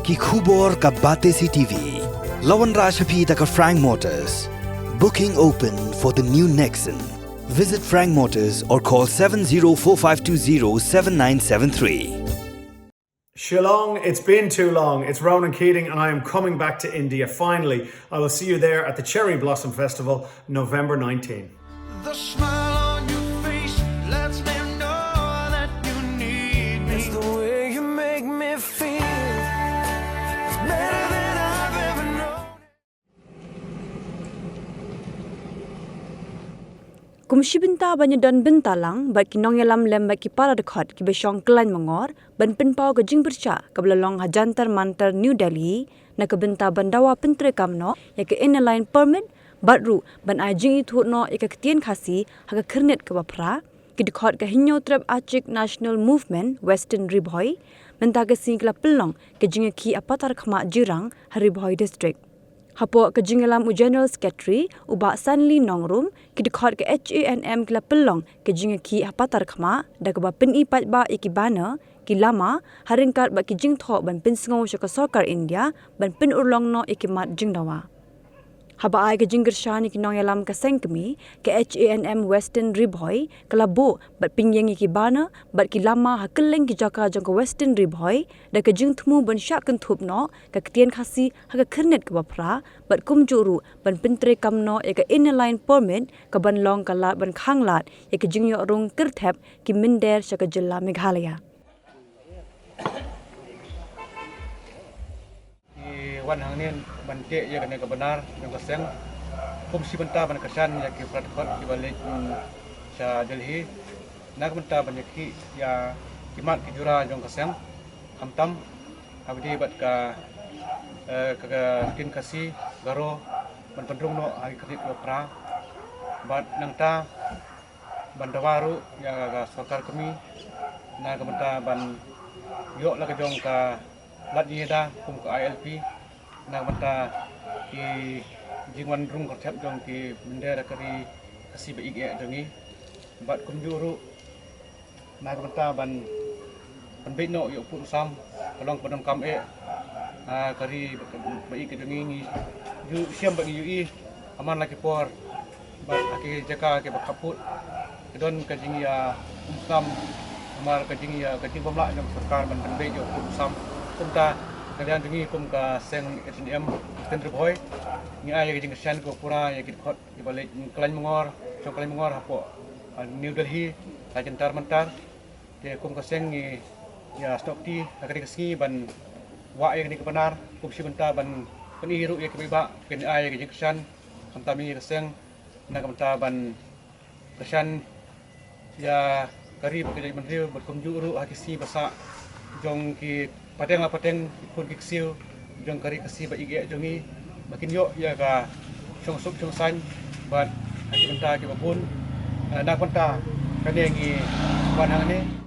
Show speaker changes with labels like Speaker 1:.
Speaker 1: Ki khubor ka bate si TV. Lawan Rashapi taka Frank Motors. Booking open for the new Nexon. Visit Frank Motors or call 7045207973.
Speaker 2: Shillong, it's been too long. It's Ronan Keating and I am coming back to India. Finally, I will see you there at the Cherry Blossom Festival, November 19.
Speaker 3: The smile on your face lets me know that you need me. It's the way you make me feel. It's better than I've ever known.
Speaker 4: Kumshi benta banyak dan bentalang, bat ki Nongïalam lem bat ki para dekat ki besong kelan mengor, ban penpau ke jing berca ke belalong hajantar mantar New Delhi, na ke benta bandawa pentre kamno, ya ke inline permit, batru ban ai jing itu no ya ke ketien khasi, ha ke kernet ke bapra, ki dekat ke hinyo trap Ïakhih National Movement, Western Bhoi, benta ke singkla pelong ke jing ki apatar khama jirang, Bhoi District. Hapo ke Nongïalam General Secretary uba Sanli Nongrum ki dekat ke Hanm kila pelong ke jinga ki hapatar khama da ke ba peni pat ba iki bana ki lama haringkat ba ki jing tho ban pin sngo shaka sarkar India ban pin urlong no iki mat jing dawa. Haba ai ke Kyrshan ki Nongïalam ka sengkemi ke Hanm Western Bhoi kala bo bat pingyeng iki bana bat ki lama hakeleng ki jaka jong ke Western Bhoi da ke jing thmu ban syak kan thup no ka ketien khasi ha ka kernet ke bapra bat kum juru ban pintre kamno ya ke inline permit ka ban long ka lat ban khanglat ya ke jing yo rong kerthep ki minder shaka jilla Meghalaya.
Speaker 5: Wan hangnin bante ya kena kebenar yang keseng komisi benta ban Kyrshan ya ki pratkot di balik sa Delhi nak benta ban ki ya kimat ki jura jong keseng hamtam abdi bat ka tin kasi garo ban pendrung no hari kredit pra bat nangta bandawaru ya ga sarkar kami na benta ban yo la ka jong ka lat yeda kum ka ILP nak benta ki jingwan rung kertep jong ki bendera kari kasi ba ige dongi bat kum juru nak benta ban beno yo pun sam kolong padam kam kari ba ige dongi ni ju siam ba yu aman lagi por bat aki jaka ke bakaput don ka jing ya sam amar ka jing pemla jong sarkar ban ben yo pun sam kumta kalian dengi kum ka seng Hanm Western Bhoi ni ai ke Kyrshan ko pura ya ki khot di balik kelan mengor chong kelan mengor hapo New Delhi ajentar mentar de kum ka seng ni ya stok ti akari keski ban wa ai ni kebenar kum si benta ban peniru ya ke ba ken ai ke Kyrshan kantami ke seng na kanta ban Kyrshan ya kari ke menteri berkum juru hakisi basa jong ki pateng pun kiksiu jong kari kasi ba ige jongi makin yo ya ka chong sup chong san bat aki benta ki babun nak benta kanengi wanang ni